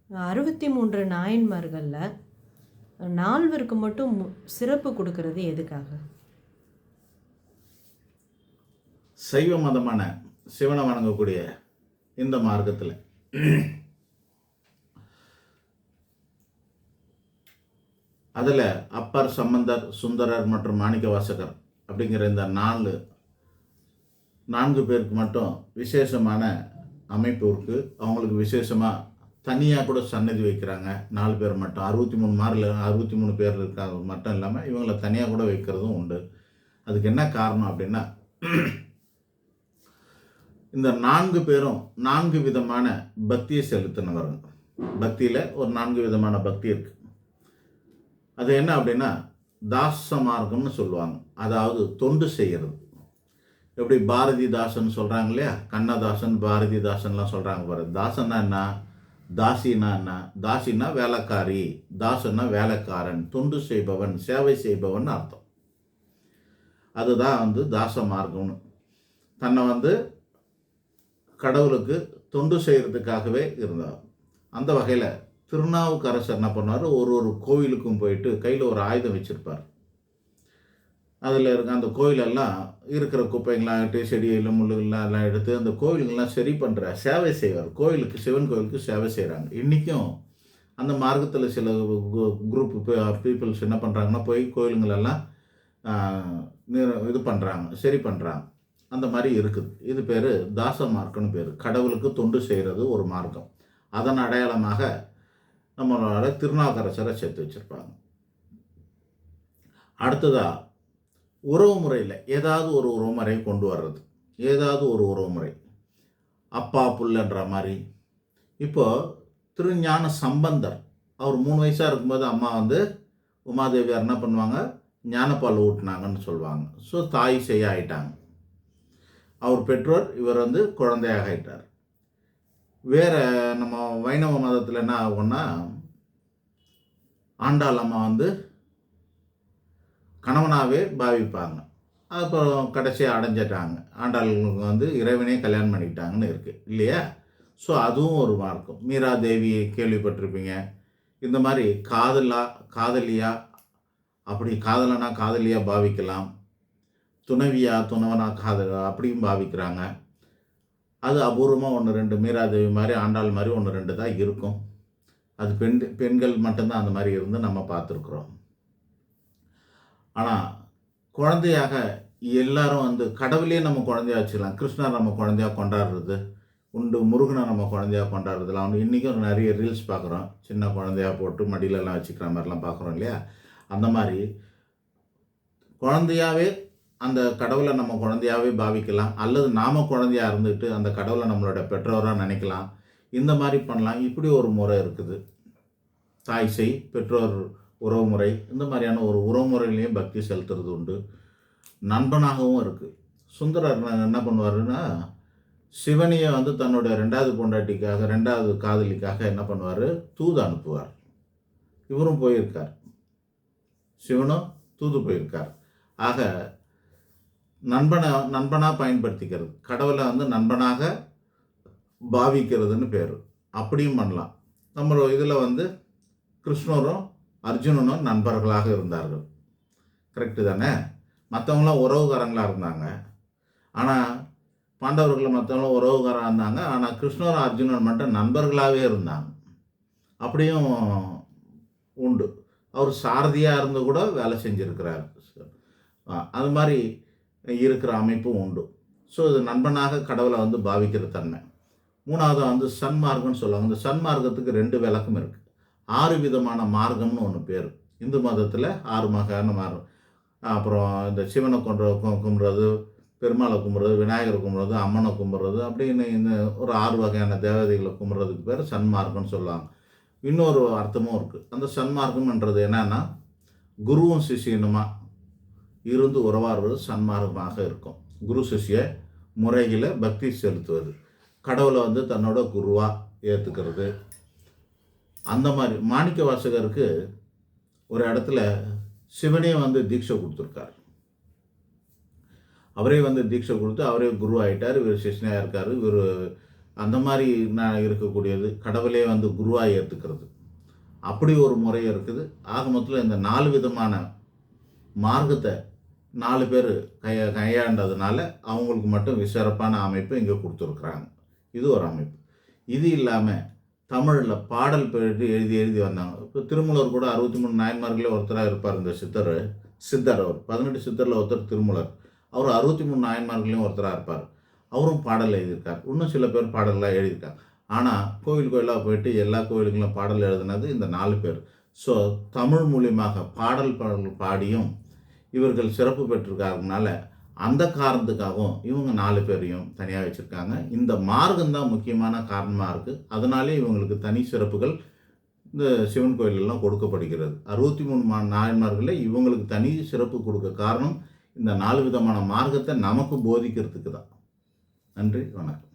63 நாயன்மார்கள்ல 4 மட்டும் சிறப்பு கொடுக்கறது எதுக்காக? சைவ மதமான சிவனை வணங்கக்கூடிய இந்த மார்க்கத்தில் அதில் அப்பர், சம்பந்தர், சுந்தரர் மற்றும் மாணிக்கவாசகர் அப்படிங்கிற இந்த 4 பேருக்கு மட்டும் விசேஷமான அமைப்பு இருக்குது. அவங்களுக்கு விசேஷமாக தனியாக கூட சன்னதி வைக்கிறாங்க. 4 பேர் மட்டும் 63 பேர் இருக்காங்க மட்டும் இல்லாமல் இவங்களை தனியாக கூட வைக்கிறதும் உண்டு. அதுக்கு என்ன காரணம் அப்படின்னா, இந்த 4 பேரும் 4 விதமான பக்தியை செலுத்தினவர்கள். பக்தியில் ஒரு 4 விதமான பக்தி இருக்குது. அது என்ன அப்படின்னா, தாச மார்க்கம்னு சொல்லுவாங்க. அதாவது தொண்டு செய்கிறது. எப்படி பாரதிதாசன் சொல்கிறாங்க இல்லையா, கண்ணதாசன், பாரதிதாசன்லாம் சொல்கிறாங்க பாரு. தாசன்னா என்ன, தாசினா என்ன? தாசினா வேலைக்காரி, தாசன்னா வேலைக்காரன், தொண்டு செய்பவன், சேவை செய்பவன் அர்த்தம். அதுதான் தாச மார்க்கம்னு. தன்னை கடவுளுக்கு தொண்டு செய்கிறதுக்காகவே இருந்தார். அந்த வகையில் திருநாவுக்கரசர் என்ன பண்ணார், ஒரு கோவிலுக்கும் போயிட்டு கையில் ஒரு ஆயுதம் வச்சுருப்பார். அதில் அந்த கோயிலெல்லாம் இருக்கிற குப்பைங்களாம் செடியெல்லாம் முள்ளுகள்லாம் எல்லாம் எடுத்து அந்த கோவிலுங்கள்லாம் சரி பண்ணுற சேவை செய்வார். சிவன் கோவிலுக்கு சேவை செய்கிறாங்க. இன்றைக்கும் அந்த மார்க்கத்தில் சில குரூப் பீப்புள்ஸ் என்ன பண்ணுறாங்கன்னா, போய் கோயிலுங்களெல்லாம் இது பண்ணுறாங்க, சரி பண்ணுறாங்க. அந்த மாதிரி இருக்குது. இது பேர் தாச மார்க்கம்னு பேர். கடவுளுக்கு தொண்டு செய்கிறது ஒரு மார்க்கம். அதன் அடையாளமாக நம்மளோட திருநாவுக்கரசரை சேர்த்து வச்சுருப்பாங்க. அடுத்ததாக உறவு முறையில் ஏதாவது ஒரு உறவுமுறை கொண்டு வர்றது. ஏதாவது ஒரு உறவுமுறை அப்பா புள்ளன்ற மாதிரி. இப்போது திருஞான சம்பந்தர் அவர் 3 வயசாக இருக்கும்போது அம்மா உமாதேவியார் என்ன பண்ணுவாங்க, ஞானப்பால் ஊட்டினாங்கன்னு சொல்லுவாங்க. ஸோ தாய் செய்ய ஆயிட்டாங்க. அவர் பெற்றோர், இவர் குழந்தையாக ஆயிட்டார். வேறு நம்ம வைணவ மதத்தில் என்ன ஆகும்னா, ஆண்டாள் அம்மா கணவனாகவே பாவிப்பாங்க. அப்புறம் கடைசியாக அடைஞ்சிட்டாங்க. ஆண்டாளுக்கு இறைவனே கல்யாணம் பண்ணிக்கிட்டாங்கன்னு இருக்குது இல்லையா? ஸோ அதுவும் ஒரு மார்க்கம். மீரா தேவி கேள்விப்பட்டிருப்பீங்க. இந்த மாதிரி காதலியா அப்படி காதலனா காதலியாக பாவிக்கலாம், துணவியா துணவனா அப்படியும் பாவிக்கிறாங்க. அது அபூர்வமாக 1-2 மீராதேவி மாதிரி ஆண்டாள் மாதிரி 1-2 தான் இருக்கும். அது பெண்கள் மட்டும்தான் அந்த மாதிரி இருந்து நம்ம பார்த்துருக்குறோம். ஆனால் குழந்தையாக எல்லாரும் கடவுளே நம்ம குழந்தையா வச்சுக்கலாம். கிருஷ்ணர் நம்ம குழந்தையாக கொண்டாடுறது உண்டு, முருகனை நம்ம குழந்தையாக கொண்டாடுறதுலாம் இன்றைக்கும் நிறைய ரீல்ஸ் பார்க்குறோம். சின்ன குழந்தையாக போட்டு மடியிலலாம் வச்சுக்கிற மாதிரிலாம் பார்க்குறோம் இல்லையா? அந்த மாதிரி குழந்தையாகவே அந்த கடவுளை நம்ம குழந்தையாகவே பாவிக்கலாம். அல்லது நாம் குழந்தையாக இருந்துட்டு அந்த கடவுளை நம்மளோட பெற்றோராக நினைக்கலாம். இந்த மாதிரி பண்ணலாம். இப்படி ஒரு முறை இருக்குது. தாய் செய், பெற்றோர் உறவுமுறை, இந்த மாதிரியான ஒரு உறவுமுறையிலையும் பக்தி செலுத்துறது உண்டு. நண்பனாகவும் இருக்குது. சுந்தரர் என்ன பண்ணுவாருன்னா, சிவனியை தன்னோட 2வது பொண்டாட்டிக்காக 2வது காதலிக்காக என்ன பண்ணுவார், தூது அனுப்புவார். இவரும் போயிருக்கார், சிவனும் தூது போயிருக்கார். ஆக நண்பனாக பயன்படுத்திக்கிறது, கடவுளை நண்பனாக பாவிக்கிறதுன்னு பேர். அப்படியும் பண்ணலாம். நம்மளோட இதில் கிருஷ்ணரும் அர்ஜுனனும் நண்பர்களாக இருந்தார்கள். கரெக்டு தானே? மற்றவங்களாம் உறவுக்காரங்களாக இருந்தாங்க. ஆனால் பாண்டவர்கள் மற்றவங்களும் உறவுக்காராக இருந்தாங்க. ஆனால் கிருஷ்ணரும் அர்ஜுனன் மட்டும் நண்பர்களாகவே இருந்தாங்க. அப்படியும் உண்டு. அவர் சாரதியாக இருந்து கூட வேலை செஞ்சுருக்கிறார். அது மாதிரி இருக்கிற அமைப்பும் உண்டு. ஸோ இது நண்பனாக கடவுளை பாவிக்கிற தன்மை. 3வது சன்மார்க்கம்னு சொல்லுவாங்க. இந்த சன்மார்க்கத்துக்கு 2 விளக்கம் இருக்குது. 6 விதமான மார்க்கம்னு ஒன்று பேர். இந்து மதத்தில் 6 வகையான மார்க்கம். அப்புறம் இந்த சிவனை கும்பிட்றது, பெருமாளை கும்பிட்றது, விநாயகரை கும்பிட்றது, அம்மனை கும்பிட்றது, அப்படின்னு இந்த ஒரு 6 வகையான தேவதைகளை கும்பிட்றதுக்கு பேர் சன்மார்க்கம்னு சொல்லுவாங்க. இன்னொரு அர்த்தமும் இருக்குது. அந்த சன்மார்க்கம்ன்றது என்னன்னா, குருவும் சிஷியனுமா இருந்து உறவாடுவது சன்மார்க்கமாக இருக்கும். குரு சிஷிய முறையில் பக்தி செலுத்துவது, கடவுளை தன்னோட குருவாக ஏற்றுக்கிறது. அந்த மாதிரி மாணிக்கவாசகருக்கு ஒரு இடத்துல சிவனே தீட்சை கொடுத்துருக்கார். அவரே தீட்சை கொடுத்து அவரே குரு ஆகிட்டார். இவர் சிஷ்ணையாக இருக்கார். இவர் அந்த மாதிரி இருக்கக்கூடியது, கடவுளே வந்து குருவாக ஏற்றுக்கிறது, அப்படி ஒரு முறை இருக்குது. ஆக மொத்தத்தில் இந்த 4 விதமான மார்க்கத்தை 4 பேர் கையாண்டதுனால அவங்களுக்கு மட்டும் சிறப்பான அமைப்பு இங்கே கொடுத்துருக்குறாங்க. இது ஒரு அமைப்பு. இது இல்லாமல் தமிழில் பாடல் எழுதி வந்தாங்க. இப்போ திருமூலர் கூட 63 நாயன்மார்களே ஒருத்தராக இருப்பார். இந்த சித்தர் அவர் 18 சித்தரில் ஒருத்தர் திருமூலர். அவர் 63 நாயன்மார்களையும் ஒருத்தராக இருப்பார். அவரும் பாடல் எழுதியிருக்கார். இன்னும் சில பேர் பாடல்லாம் எழுதியிருக்காங்க. ஆனால் கோயிலாக போயிட்டு எல்லா கோயிலுங்களும் பாடல் எழுதுனது இந்த 4 பேர். ஸோ தமிழ் மூலியமாக பாடல் பாடியும் இவர்கள் சிறப்பு பெற்றிருக்காங்கனால அந்த காரணத்துக்காகவும் இவங்க 4 பேரையும் தனியாக வச்சுருக்காங்க. இந்த மார்க்கம்தான் முக்கியமான காரணமாக இருக்குது. அதனாலே இவங்களுக்கு தனி சிறப்புகள் இந்த சிவன் கோயிலெல்லாம் கொடுக்கப்படுகிறது. 63 நாயன்மார்களில் இவங்களுக்கு தனி சிறப்பு கொடுக்க காரணம் இந்த 4 விதமான மார்க்கத்தை நமக்கு போதிக்கிறதுக்கு தான். நன்றி, வணக்கம்.